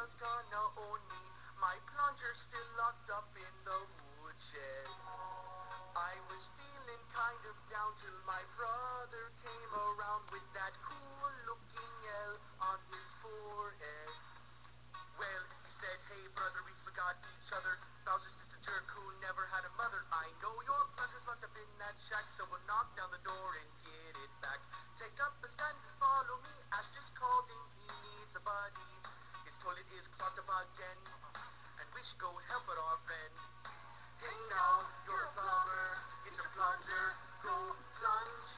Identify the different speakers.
Speaker 1: was gonna own me. My plunger still locked up in the woodshed. I was feeling kind of down till my brother came around with that cool-looking L on his forehead. Well, he said, hey brother, we forgot each other. Bowser's just a jerk who never had a mother. I know your plunger's locked up in that shack, so we'll knock down the door and get it back. Take up a stand, follow me. Ash just called in, he needs a buddy. His toilet is clogged up again, and we should go help out our friend. Hey now, you're a plumber, get your plunger, go plunge